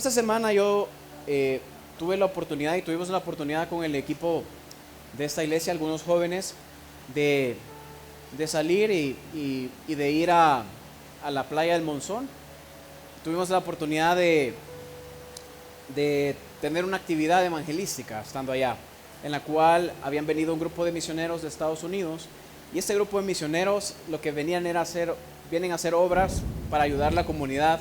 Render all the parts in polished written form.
Esta semana yo tuve la oportunidad y tuvimos la oportunidad con el equipo de esta iglesia, algunos jóvenes, de, de salir y de ir a la playa del Monzón. Tuvimos la oportunidad de tener una actividad evangelística estando allá, en la cual habían venido un grupo de misioneros de Estados Unidos, y este grupo de misioneros lo que vienen a hacer obras para ayudar a la comunidad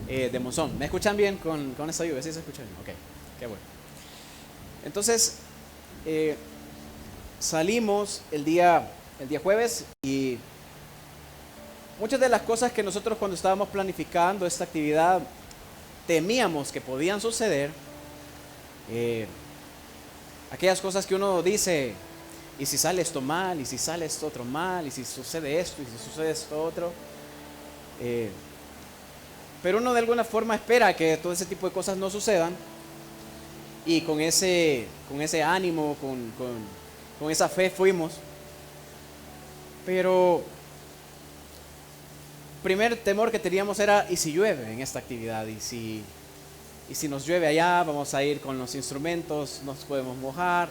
de Monzón. ¿Me escuchan bien con esta lluvia? ¿Sí se escucha bien? Ok, qué bueno. Entonces, salimos el día jueves, y muchas de las cosas que nosotros cuando estábamos planificando esta actividad temíamos que podían suceder, aquellas cosas que uno dice, y si sale esto mal, y si sale esto otro mal, y si sucede esto, y si sucede esto otro, pero uno de alguna forma espera que todo ese tipo de cosas no sucedan, y con ese ánimo, con esa fe fuimos. Pero primer temor que teníamos era, ¿y si llueve en esta actividad? ¿Y si nos llueve allá? Vamos a ir con los instrumentos, nos podemos mojar.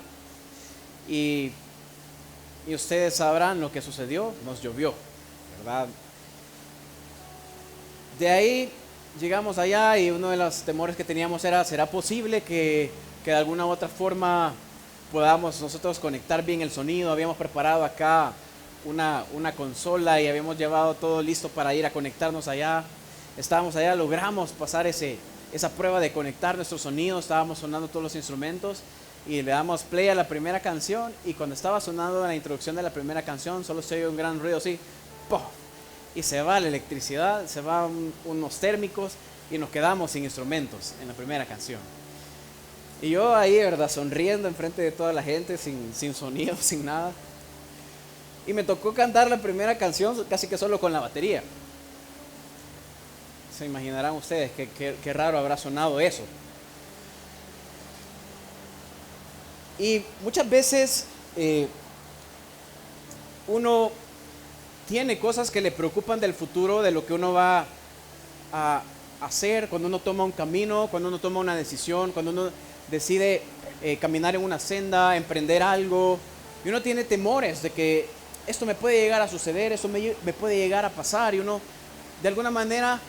Y ustedes sabrán lo que sucedió, nos llovió, ¿verdad? De ahí llegamos allá, y uno de los temores que teníamos era, ¿será posible que de alguna u otra forma podamos nosotros conectar bien el sonido? Habíamos preparado acá una consola y habíamos llevado todo listo para ir a conectarnos allá. Estábamos allá, logramos pasar esa prueba de conectar nuestro sonido, estábamos sonando todos los instrumentos y le damos play a la primera canción, y cuando estaba sonando la introducción de la primera canción solo se oye un gran ruido así, ¡pum! Y se va la electricidad, se van unos térmicos y nos quedamos sin instrumentos en la primera canción. Y yo ahí, ¿verdad?, sonriendo enfrente de toda la gente, sin sonido, sin nada. Y me tocó cantar la primera canción casi que solo con la batería. Se imaginarán ustedes qué raro habrá sonado eso. Y muchas veces uno tiene cosas que le preocupan del futuro, de lo que uno va a hacer cuando uno toma un camino, cuando uno toma una decisión, cuando uno decide caminar en una senda, emprender algo. Y uno tiene temores de que esto me puede llegar a suceder, esto me puede llegar a pasar, y uno de alguna manera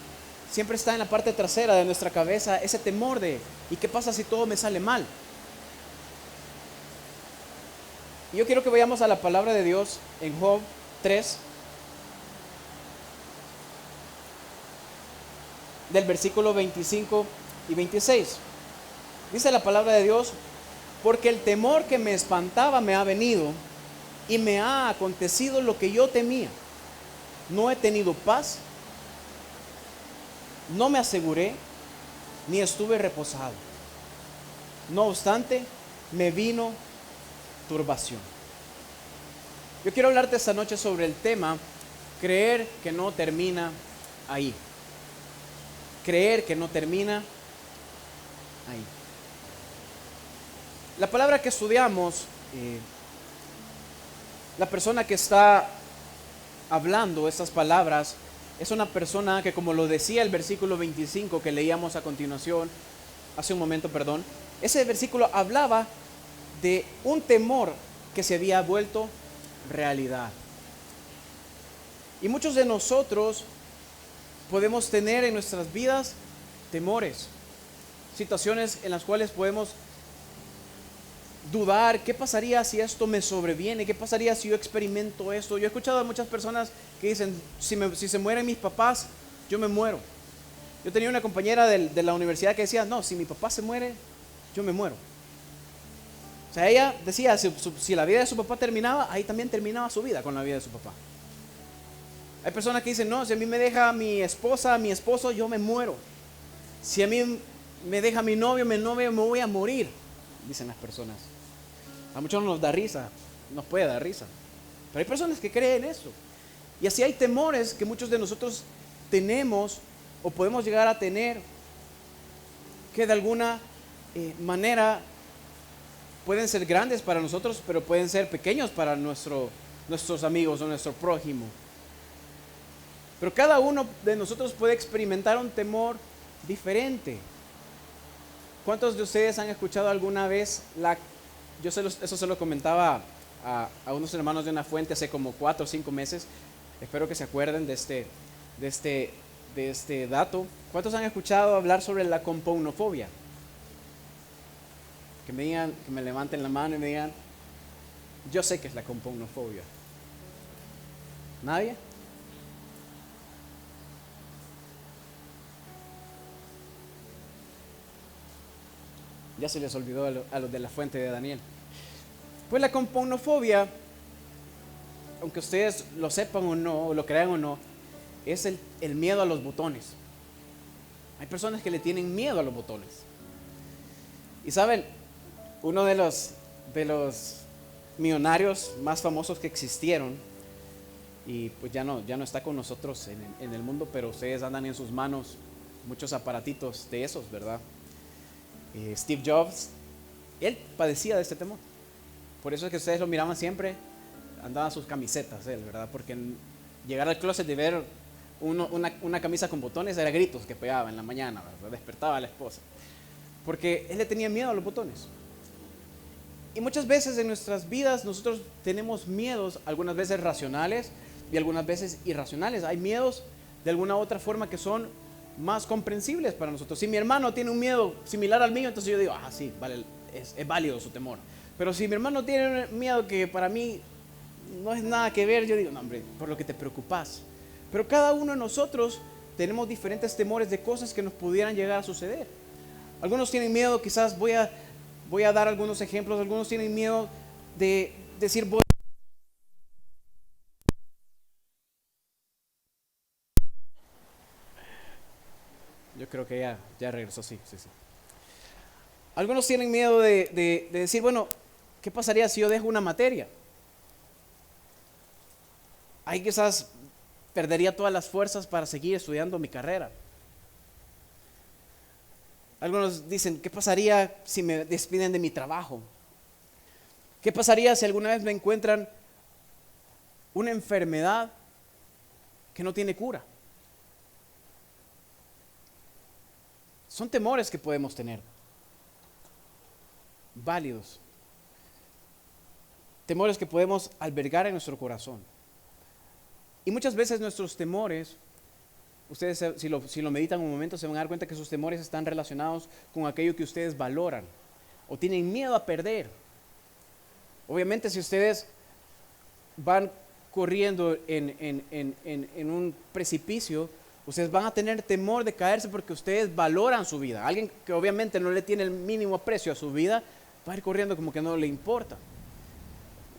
siempre está en la parte trasera de nuestra cabeza ese temor de, ¿y qué pasa si todo me sale mal? Y yo quiero que vayamos a la palabra de Dios en Job 3, del versículo 25 y 26. Dice la palabra de Dios: porque el temor que me espantaba me ha venido, y me ha acontecido lo que yo temía. No he tenido paz, no me aseguré, ni estuve reposado. No obstante, me vino turbación. Yo quiero hablarte esta noche sobre el tema creer que no termina ahí. Creer que no termina ahí. La palabra que estudiamos, la persona que está hablando estas palabras es una persona que, como lo decía el versículo 25 que leíamos a continuación, hace un momento, perdón, ese versículo hablaba de un temor que se había vuelto realidad. Y muchos de nosotros podemos tener en nuestras vidas temores, situaciones en las cuales podemos dudar, ¿qué pasaría si esto me sobreviene? ¿Qué pasaría si yo experimento esto? Yo he escuchado a muchas personas que dicen, si se mueren mis papás, yo me muero. Yo tenía una compañera de la universidad que decía, no, si mi papá se muere, yo me muero. O sea, ella decía, si la vida de su papá terminaba, ahí también terminaba su vida con la vida de su papá. Hay personas que dicen, no, si a mí me deja mi esposa, mi esposo, yo me muero. Si a mí me deja mi novio, me voy a morir, dicen las personas. A muchos nos da risa, nos puede dar risa, pero hay personas que creen eso. Y así hay temores que muchos de nosotros tenemos o podemos llegar a tener, que de alguna manera pueden ser grandes para nosotros, pero pueden ser pequeños para nuestros amigos o nuestro prójimo. Pero cada uno de nosotros puede experimentar un temor diferente. ¿Cuántos de ustedes han escuchado alguna vez eso se lo comentaba a unos hermanos de una fuente hace como 4 o 5 meses? Espero que se acuerden de este, de este dato. ¿Cuántos han escuchado hablar sobre la compounofobia? Que me digan, que me levanten la mano y me digan, yo sé que es la compounofobia. ¿Nadie? Ya se les olvidó a los de la fuente de Daniel. Pues la compounofobia, aunque ustedes lo sepan o no, o lo crean o no, es el miedo a los botones. Hay personas que le tienen miedo a los botones. Y saben, uno de los millonarios más famosos que existieron, y pues ya no está con nosotros en el mundo, pero ustedes andan en sus manos muchos aparatitos de esos, ¿verdad? Steve Jobs, él padecía de este temor. Por eso es que ustedes lo miraban siempre, andaba sus camisetas él, ¿verdad? Porque llegar al closet y ver una camisa con botones era gritos que pegaba en la mañana, ¿verdad? Despertaba a la esposa. Porque él le tenía miedo a los botones. Y muchas veces en nuestras vidas nosotros tenemos miedos, algunas veces racionales y algunas veces irracionales. Hay miedos de alguna otra forma que son más comprensibles para nosotros. Si mi hermano tiene un miedo similar al mío, entonces yo digo, sí, vale, es válido su temor. Pero si mi hermano tiene un miedo que para mí no es nada que ver, yo digo, no, hombre, por lo que te preocupas. Pero cada uno de nosotros tenemos diferentes temores de cosas que nos pudieran llegar a suceder. Algunos tienen miedo, quizás voy a dar algunos ejemplos. Algunos tienen miedo de decir, yo creo que ya regresó, sí. Algunos tienen miedo de decir, bueno, ¿qué pasaría si yo dejo una materia? Ahí quizás perdería todas las fuerzas para seguir estudiando mi carrera. Algunos dicen, ¿qué pasaría si me despiden de mi trabajo? ¿Qué pasaría si alguna vez me encuentran una enfermedad que no tiene cura? Son temores que podemos tener, válidos. Temores que podemos albergar en nuestro corazón. Y muchas veces nuestros temores, ustedes si lo meditan un momento, se van a dar cuenta que sus temores están relacionados con aquello que ustedes valoran o tienen miedo a perder. Obviamente, si ustedes van corriendo en un precipicio, ustedes van a tener temor de caerse porque ustedes valoran su vida. Alguien que obviamente no le tiene el mínimo aprecio a su vida, va a ir corriendo como que no le importa.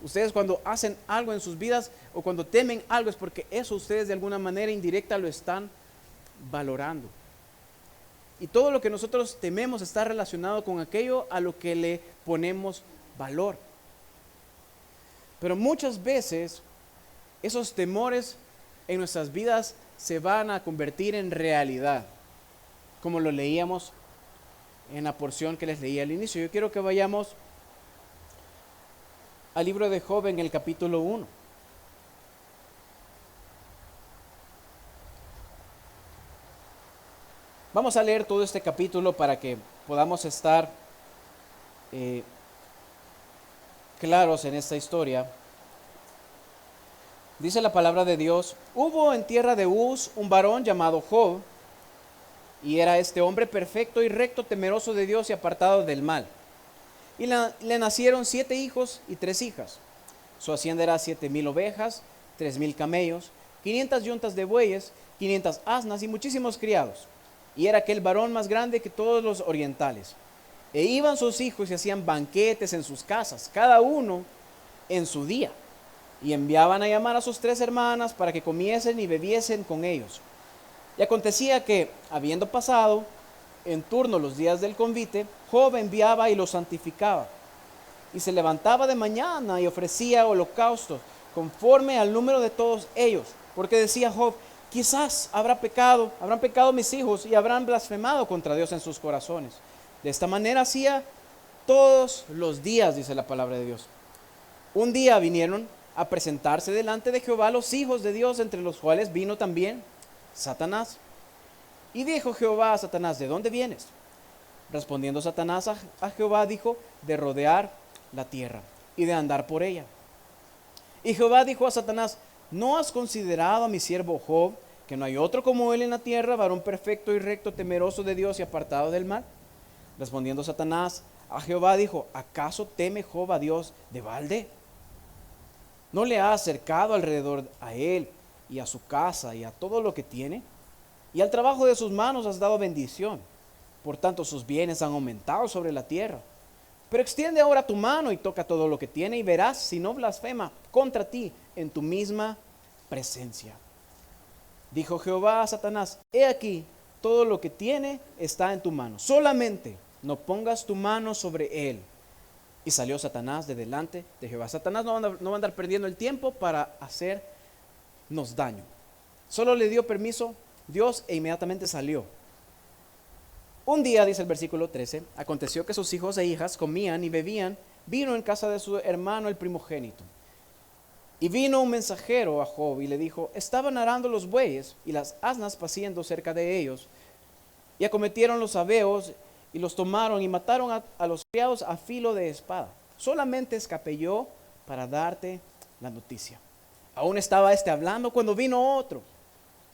Ustedes cuando hacen algo en sus vidas o cuando temen algo es porque eso ustedes de alguna manera indirecta lo están valorando. Y todo lo que nosotros tememos está relacionado con aquello a lo que le ponemos valor. Pero muchas veces esos temores en nuestras vidas se van a convertir en realidad, como lo leíamos en la porción que les leí al inicio. Yo quiero que vayamos al libro de Job en el capítulo 1. Vamos a leer todo este capítulo para que podamos estar claros en esta historia. Dice la palabra de Dios: hubo en tierra de Uz un varón llamado Job, y era este hombre perfecto y recto, temeroso de Dios y apartado del mal. Y le nacieron 7 hijos y 3 hijas. Su hacienda era 7,000 ovejas, 3,000 camellos, 500 yuntas de bueyes, 500 asnas y muchísimos criados. Y era aquel varón más grande que todos los orientales. E iban sus hijos y hacían banquetes en sus casas, cada uno en su día. Y enviaban a llamar a sus 3 hermanas para que comiesen y bebiesen con ellos. Y acontecía que, habiendo pasado en turno los días del convite, Job enviaba y los santificaba. Y se levantaba de mañana y ofrecía holocaustos conforme al número de todos ellos. Porque decía Job: quizás habrán pecado mis hijos y habrán blasfemado contra Dios en sus corazones. De esta manera hacía todos los días, dice la palabra de Dios. Un día vinieron a presentarse delante de Jehová los hijos de Dios, entre los cuales vino también Satanás. Y dijo Jehová a Satanás: ¿de dónde vienes? Respondiendo Satanás a Jehová, dijo, de rodear la tierra y de andar por ella. Y Jehová dijo a Satanás, ¿no has considerado a mi siervo Job, que no hay otro como él en la tierra, varón perfecto y recto, temeroso de Dios y apartado del mal? Respondiendo Satanás a Jehová, dijo, ¿acaso teme Job a Dios de balde? ¿No le ha acercado alrededor a él y a su casa y a todo lo que tiene? Y al trabajo de sus manos has dado bendición. Por tanto, sus bienes han aumentado sobre la tierra. Pero extiende ahora tu mano y toca todo lo que tiene y verás si no blasfema contra ti en tu misma presencia. Dijo Jehová a Satanás, he aquí, todo lo que tiene está en tu mano. Solamente no pongas tu mano sobre él. Y salió Satanás de delante de Jehová. Satanás no va a andar perdiendo el tiempo para hacernos daño. Solo le dio permiso Dios e inmediatamente salió. Un día, dice el versículo 13, aconteció que sus hijos e hijas comían y bebían vino en casa de su hermano el primogénito. Y vino un mensajero a Job y le dijo, estaban arando los bueyes y las asnas paciendo cerca de ellos. Y acometieron los sabeos y los tomaron y mataron a los criados a filo de espada. Solamente escapé yo para darte la noticia. Aún estaba hablando cuando vino otro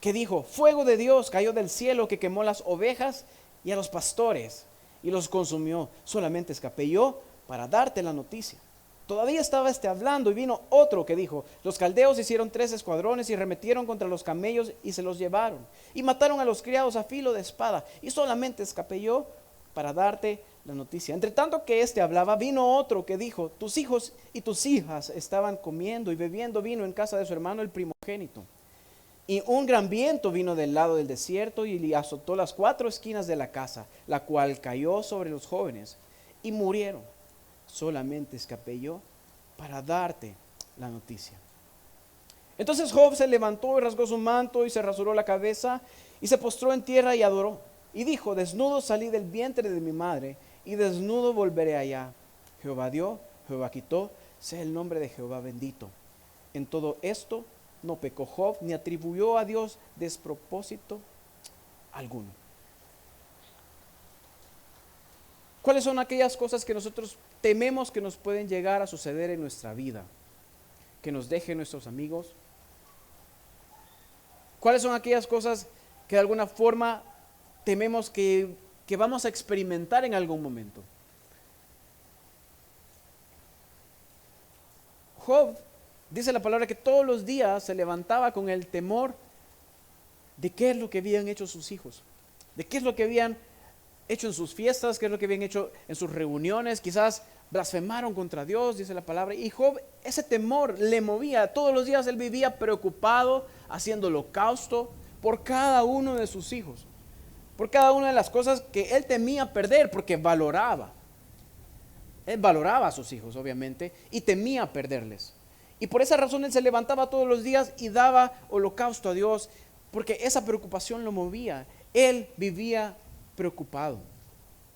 que dijo, fuego de Dios cayó del cielo que quemó las ovejas y a los pastores y los consumió. Solamente escapé yo para darte la noticia. Todavía estaba hablando y vino otro que dijo, los caldeos hicieron 3 escuadrones y arremetieron contra los camellos y se los llevaron y mataron a los criados a filo de espada y solamente escapé yo para darte la noticia. Entre tanto que hablaba, vino otro que dijo, tus hijos y tus hijas estaban comiendo y bebiendo vino en casa de su hermano el primogénito. Y un gran viento vino del lado del desierto y azotó las 4 esquinas de la casa, la cual cayó sobre los jóvenes y murieron. Solamente escapé yo para darte la noticia. Entonces Job se levantó y rasgó su manto y se rasuró la cabeza y se postró en tierra y adoró. Y dijo, desnudo salí del vientre de mi madre y desnudo volveré allá. Jehová dio, Jehová quitó, sea el nombre de Jehová bendito. En todo esto no pecó Job ni atribuyó a Dios despropósito alguno. ¿Cuáles son aquellas cosas que nosotros tememos que nos pueden llegar a suceder en nuestra vida? Que nos dejen nuestros amigos. ¿Cuáles son aquellas cosas que de alguna forma tememos que vamos a experimentar en algún momento? Job dice la palabra que todos los días se levantaba con el temor de qué es lo que habían hecho sus hijos, de qué es lo que habían hecho en sus fiestas, qué es lo que habían hecho en sus reuniones. Quizás blasfemaron contra Dios, dice la palabra. Y Job, ese temor le movía. Todos los días él vivía preocupado, haciendo holocausto por cada uno de sus hijos, por cada una de las cosas que él temía perder, porque valoraba. Él valoraba a sus hijos, obviamente, y temía perderles. Y por esa razón él se levantaba todos los días y daba holocausto a Dios, porque esa preocupación lo movía. Él vivía preocupado,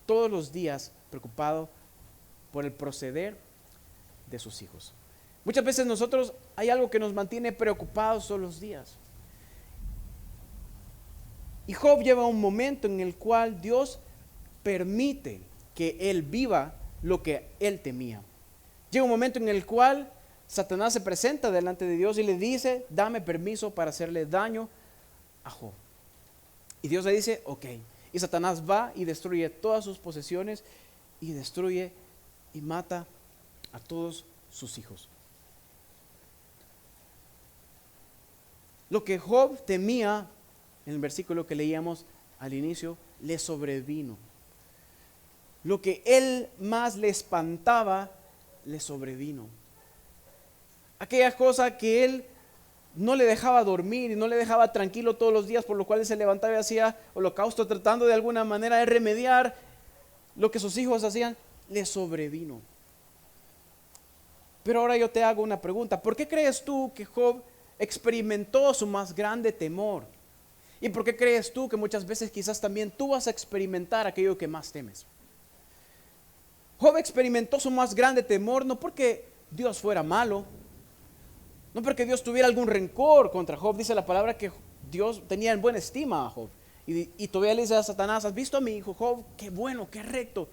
todos los días preocupado por el proceder de sus hijos. Muchas veces nosotros hay algo que nos mantiene preocupados todos los días. Y Job lleva un momento en el cual Dios permite que él viva lo que él temía. Llega un momento en el cual Satanás se presenta delante de Dios y le dice, dame permiso para hacerle daño a Job. Y Dios le dice, ok. Y Satanás va y destruye todas sus posesiones y destruye y mata a todos sus hijos. Lo que Job temía, en el versículo que leíamos al inicio, le sobrevino. Lo que él más le espantaba, le sobrevino. Aquella cosa que él no le dejaba dormir y no le dejaba tranquilo todos los días, por lo cual él se levantaba y hacía holocausto tratando de alguna manera de remediar lo que sus hijos hacían, le sobrevino. Pero ahora yo te hago una pregunta. ¿Por qué crees tú que Job experimentó su más grande temor? ¿Y por qué crees tú que muchas veces quizás también tú vas a experimentar aquello que más temes? Job experimentó su más grande temor no porque Dios fuera malo, no porque Dios tuviera algún rencor contra Job. Dice la palabra que Dios tenía en buena estima a Job Y todavía le dice a Satanás, ¿has visto a mi hijo Job? Qué bueno, qué recto.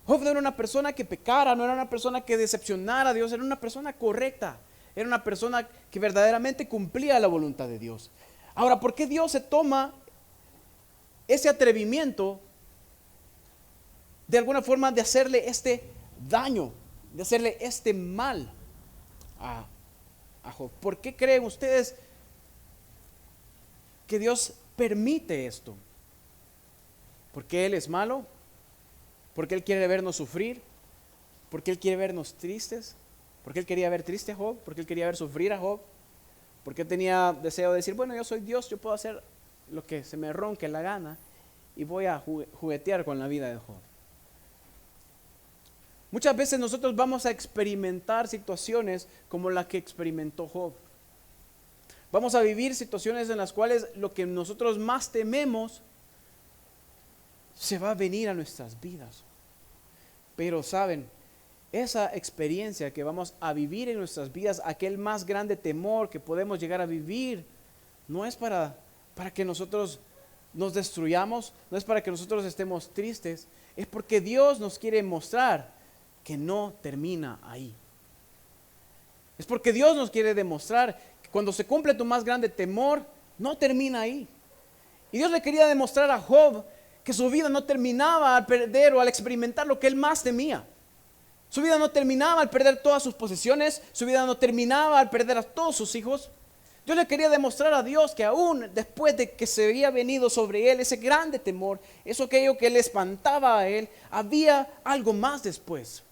Job no era una persona que pecara, no era una persona que decepcionara a Dios, era una persona correcta, era una persona que verdaderamente cumplía la voluntad de Dios. Ahora, ¿por qué Dios se toma ese atrevimiento de alguna forma de hacerle este daño, de hacerle este mal a Job? ¿Por qué creen ustedes que Dios permite esto? ¿Porque Él es malo? ¿Porque Él quiere vernos sufrir? ¿Porque Él quiere vernos tristes? ¿Porque Él quería ver triste a Job? ¿Porque Él quería ver sufrir a Job? ¿Porque Él tenía deseo de decir, bueno, yo soy Dios, yo puedo hacer lo que se me ronque la gana y voy a juguetear con la vida de Job? Muchas veces nosotros vamos a experimentar situaciones como la que experimentó Job. Vamos a vivir situaciones en las cuales lo que nosotros más tememos se va a venir a nuestras vidas. Pero saben, esa experiencia que vamos a vivir en nuestras vidas, aquel más grande temor que podemos llegar a vivir, no es para que nosotros nos destruyamos, no es para que nosotros estemos tristes, es porque Dios nos quiere mostrar que no termina ahí. Es porque Dios nos quiere demostrar que cuando se cumple tu más grande temor, no termina ahí. Y Dios le quería demostrar a Job que su vida no terminaba al perder o al experimentar lo que él más temía. Su vida no terminaba al perder todas sus posesiones, su vida no terminaba al perder a todos sus hijos. Dios le quería demostrar a Dios que aún después de que se había venido sobre él ese grande temor, eso aquello que le espantaba a él, había algo más después.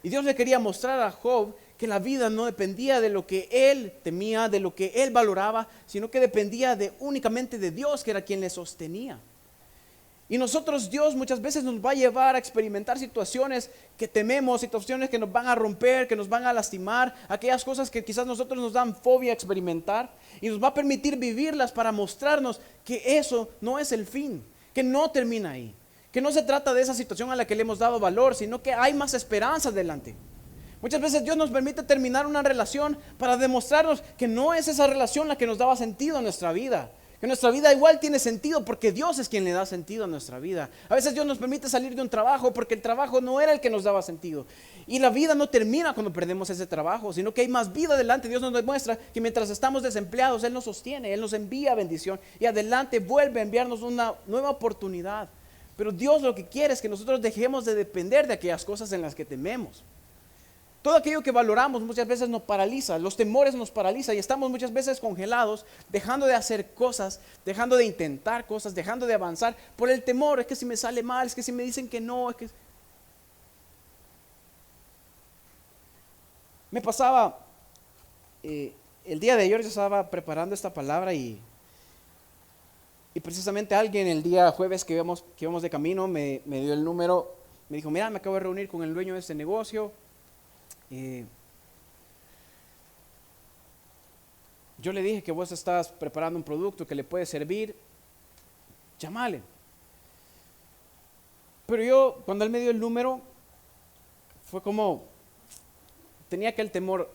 Y Dios le quería mostrar a Job que la vida no dependía de lo que él temía, de lo que él valoraba, sino que dependía únicamente de Dios, que era quien le sostenía. Y nosotros, Dios muchas veces nos va a llevar a experimentar situaciones que tememos, situaciones que nos van a romper, que nos van a lastimar, aquellas cosas que quizás nosotros nos dan fobia a experimentar, y nos va a permitir vivirlas para mostrarnos que eso no es el fin, que no termina ahí, que no se trata de esa situación a la que le hemos dado valor, sino que hay más esperanza adelante. Muchas veces Dios nos permite terminar una relación para demostrarnos que no es esa relación la que nos daba sentido a nuestra vida. Que nuestra vida igual tiene sentido porque Dios es quien le da sentido a nuestra vida. A veces Dios nos permite salir de un trabajo porque el trabajo no era el que nos daba sentido. Y la vida no termina cuando perdemos ese trabajo, sino que hay más vida adelante. Dios nos demuestra que mientras estamos desempleados, Él nos sostiene, Él nos envía bendición y adelante vuelve a enviarnos una nueva oportunidad. Pero Dios lo que quiere es que nosotros dejemos de depender de aquellas cosas en las que tememos. Todo aquello que valoramos muchas veces nos paraliza, los temores nos paralizan y estamos muchas veces congelados, dejando de hacer cosas, dejando de intentar cosas, dejando de avanzar por el temor. Es que si me sale mal, es que si me dicen que no, es que... Me pasaba, el día de ayer yo estaba preparando esta palabra y precisamente alguien el día jueves que íbamos de camino me dio el número, me dijo, mira, me acabo de reunir con el dueño de este negocio. Yo le dije que vos estás preparando un producto que le puede servir, llámale. Pero yo, cuando él me dio el número, fue como, tenía aquel temor,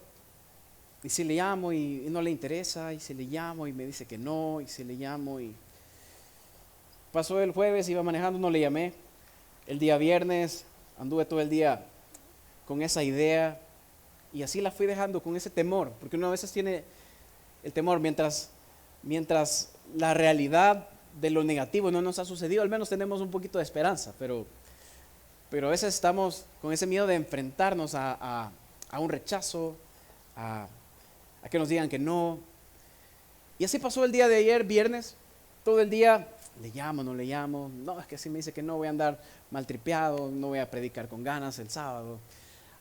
y si le llamo y no le interesa, y si le llamo y me dice que no, y si le llamo y... Pasó el jueves, iba manejando, no le llamé. El día viernes anduve todo el día con esa idea y así la fui dejando con ese temor, porque uno a veces tiene el temor mientras la realidad de lo negativo no nos ha sucedido, al menos tenemos un poquito de esperanza, pero a veces estamos con ese miedo de enfrentarnos a un rechazo, a que nos digan que no. Y así pasó el día de ayer, viernes, todo el día, le llamo, no le llamo, no, es que si me dice que no voy a andar maltripeado, no voy a predicar con ganas el sábado.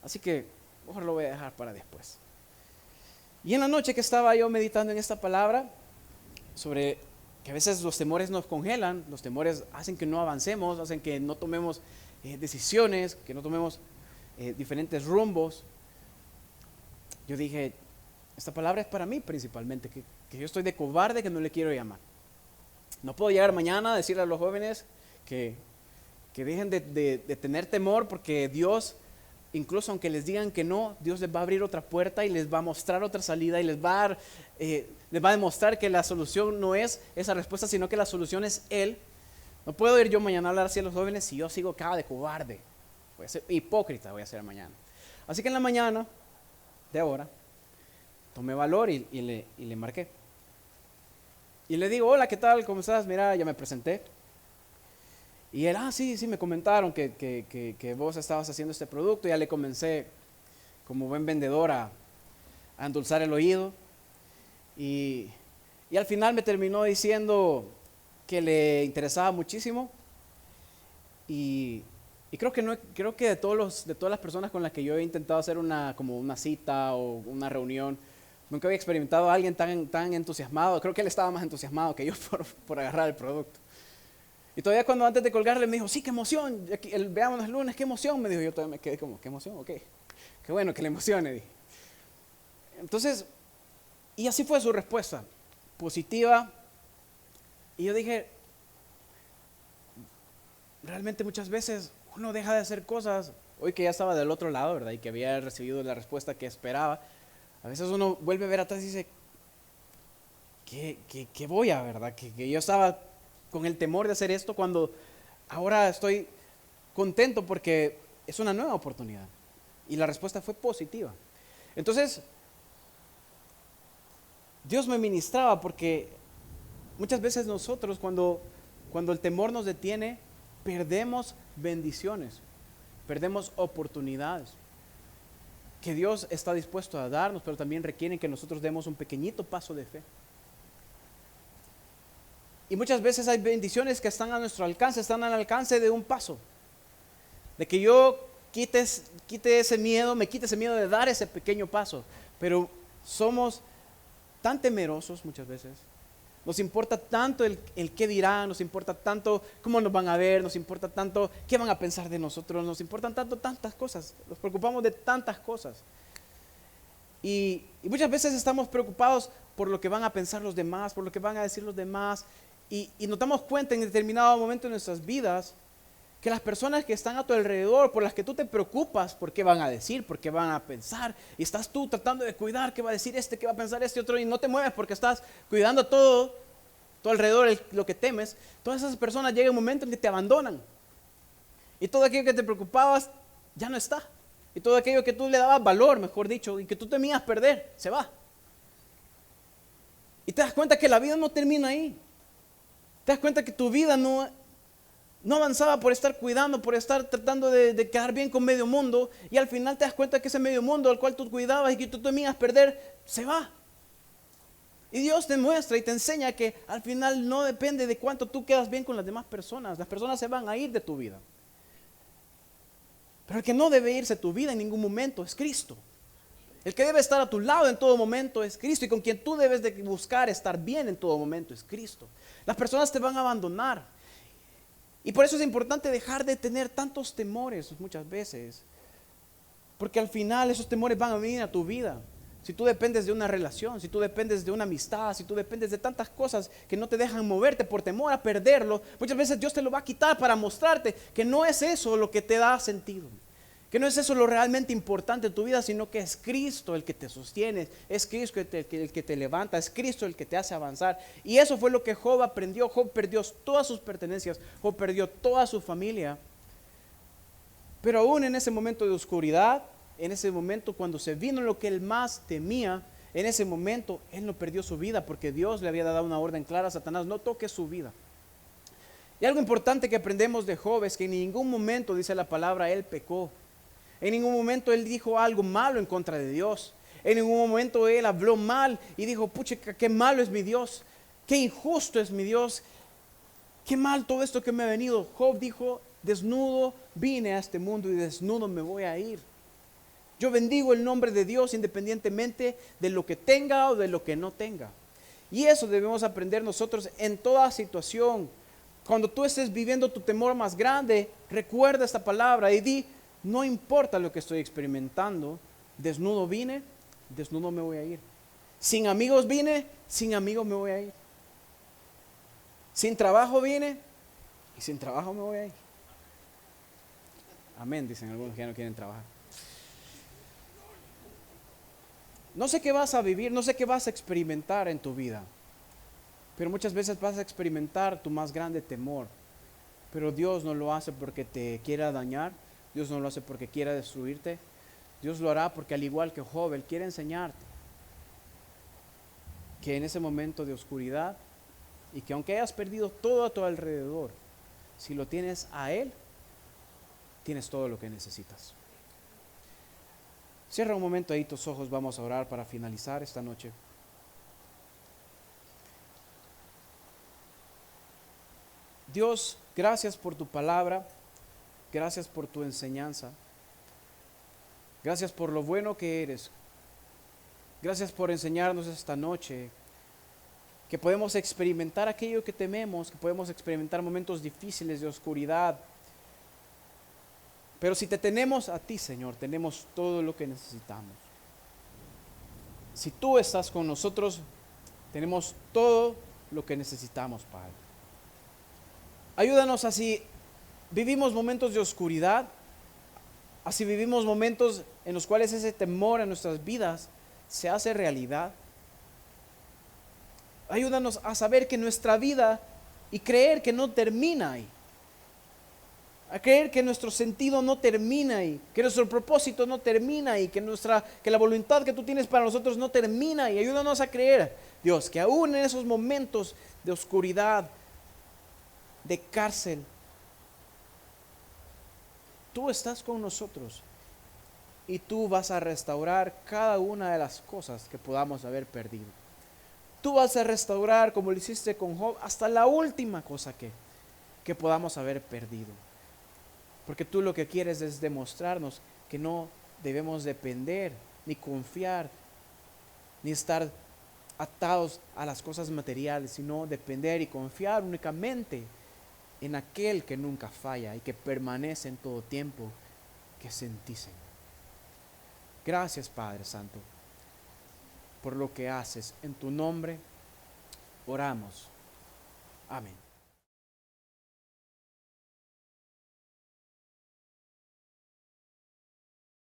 Así que mejor lo voy a dejar para después. Y en la noche que estaba yo meditando en esta palabra, sobre que a veces los temores nos congelan, los temores hacen que no avancemos, hacen que no tomemos decisiones, que no tomemos diferentes rumbos. Yo dije, esta palabra es para mí principalmente, que yo estoy de cobarde que no le quiero llamar. No puedo llegar mañana a decirle a los jóvenes que dejen de tener temor porque Dios incluso aunque les digan que no, Dios les va a abrir otra puerta y les va a mostrar otra salida y les va a demostrar que la solución no es esa respuesta, sino que la solución es Él. No puedo ir yo mañana a hablar así a los jóvenes si yo sigo cara de cobarde. Voy a ser hipócrita, voy a ser mañana. Así que en la mañana de ahora, tomé valor y le marqué. Y le digo, hola, ¿qué tal? ¿Cómo estás? Mira, ya me presenté. Y él, sí, me comentaron que vos estabas haciendo este producto. Ya le comencé, como buen vendedor, a endulzar el oído. Y al final me terminó diciendo que le interesaba muchísimo. Y creo que, creo que de todas las personas con las que yo he intentado hacer como una cita o una reunión, nunca había experimentado a alguien tan entusiasmado. Creo que él estaba más entusiasmado que yo por agarrar el producto. Y todavía cuando antes de colgarle me dijo, sí, qué emoción, veámonos el lunes, qué emoción, me dijo. Yo todavía me quedé como, qué emoción, ok. Qué bueno que le emocione, dije. Entonces, y así fue su respuesta, positiva. Y yo dije, realmente muchas veces uno deja de hacer cosas, hoy que ya estaba del otro lado, ¿verdad? Y que había recibido la respuesta que esperaba. A veces uno vuelve a ver atrás y dice, ¿qué voy a, verdad? Que yo estaba con el temor de hacer esto cuando ahora estoy contento porque es una nueva oportunidad. Y la respuesta fue positiva. Entonces, Dios me ministraba porque muchas veces nosotros cuando el temor nos detiene, perdemos bendiciones, perdemos oportunidades que Dios está dispuesto a darnos, pero también requieren que nosotros demos un pequeñito paso de fe. Y muchas veces hay bendiciones que están a nuestro alcance, están al alcance de un paso. De que yo quite ese miedo, me quite ese miedo de dar ese pequeño paso. Pero somos tan temerosos muchas veces. Nos importa tanto el qué dirán, nos importa tanto cómo nos van a ver, nos importa tanto qué van a pensar de nosotros, nos importan tantas cosas. Nos preocupamos de tantas cosas. Y muchas veces estamos preocupados por lo que van a pensar los demás, por lo que van a decir los demás. Y nos damos cuenta en determinado momento de nuestras vidas que las personas que están a tu alrededor, por las que tú te preocupas, por qué van a decir, por qué van a pensar, y estás tú tratando de cuidar qué va a decir qué va a pensar otro, y no te mueves porque estás cuidando todo tu alrededor, lo que temes. Todas esas personas llega un momento en que te abandonan. Y todo aquello que te preocupabas ya no está. Y todo aquello que tú le dabas valor, mejor dicho, y que tú temías perder, se va. Y te das cuenta que la vida no termina ahí. Te das cuenta que tu vida no avanzaba por estar cuidando, por estar tratando de quedar bien con medio mundo. Y al final te das cuenta que ese medio mundo al cual tú cuidabas y que tú temías perder, se va. Y Dios te muestra y te enseña que al final no depende de cuánto tú quedas bien con las demás personas. Las personas se van a ir de tu vida. Pero el que no debe irse de tu vida en ningún momento es Cristo. El que debe estar a tu lado en todo momento es Cristo. Y con quien tú debes de buscar estar bien en todo momento es Cristo. Las personas te van a abandonar. Y por eso es importante dejar de tener tantos temores muchas veces. Porque al final esos temores van a venir a tu vida. Si tú dependes de una relación, si tú dependes de una amistad, si tú dependes de tantas cosas que no te dejan moverte por temor a perderlo, muchas veces Dios te lo va a quitar para mostrarte que no es eso lo que te da sentido. Que no es eso lo realmente importante en tu vida, sino que es Cristo el que te sostiene, es Cristo el que te levanta, es Cristo el que te hace avanzar. Y eso fue lo que Job aprendió. Job perdió todas sus pertenencias, Job perdió toda su familia. Pero aún en ese momento de oscuridad, en ese momento cuando se vino lo que él más temía, en ese momento él no perdió su vida porque Dios le había dado una orden clara a Satanás: no toques su vida. Y algo importante que aprendemos de Job es que en ningún momento, dice la palabra, él pecó. En ningún momento él dijo algo malo en contra de Dios. En ningún momento él habló mal y dijo: pucha, qué malo es mi Dios, qué injusto es mi Dios, qué mal todo esto que me ha venido. Job dijo: desnudo vine a este mundo y desnudo me voy a ir. Yo bendigo el nombre de Dios independientemente de lo que tenga o de lo que no tenga. Y eso debemos aprender nosotros en toda situación. Cuando tú estés viviendo tu temor más grande, recuerda esta palabra y di: no importa lo que estoy experimentando, desnudo vine, desnudo me voy a ir. Sin amigos vine, sin amigos me voy a ir. Sin trabajo vine y sin trabajo me voy a ir. Amén, dicen algunos que ya no quieren trabajar. No sé qué vas a vivir, no sé qué vas a experimentar en tu vida, pero muchas veces vas a experimentar tu más grande temor. Pero Dios no lo hace porque te quiera dañar, Dios no lo hace porque quiera destruirte, Dios lo hará porque al igual que Job, Él quiere enseñarte que en ese momento de oscuridad y que aunque hayas perdido todo a tu alrededor, si lo tienes a Él, tienes todo lo que necesitas. Cierra un momento ahí tus ojos, vamos a orar para finalizar esta noche. Dios, gracias por tu palabra, gracias por tu enseñanza, gracias por lo bueno que eres, gracias por enseñarnos esta noche que podemos experimentar aquello que tememos, que podemos experimentar momentos difíciles de oscuridad. Pero si te tenemos a ti, Señor, tenemos todo lo que necesitamos. Si tú estás con nosotros, tenemos todo lo que necesitamos, Padre. Ayúdanos así vivimos momentos de oscuridad, así vivimos momentos en los cuales ese temor en nuestras vidas se hace realidad. Ayúdanos a saber que nuestra vida y creer que no termina ahí. A creer que nuestro sentido no termina ahí, que nuestro propósito no termina ahí, que la voluntad que tú tienes para nosotros no termina ahí. Ayúdanos a creer, Dios, que aún en esos momentos de oscuridad, de cárcel, tú estás con nosotros y tú vas a restaurar cada una de las cosas que podamos haber perdido. Tú vas a restaurar, como lo hiciste con Job, hasta la última cosa que podamos haber perdido. Porque tú lo que quieres es demostrarnos que no debemos depender, ni confiar, ni estar atados a las cosas materiales, sino depender y confiar únicamente en aquel que nunca falla y que permanece en todo tiempo, que es en ti, Señor. Gracias, Padre Santo, por lo que haces. En tu nombre oramos. Amén.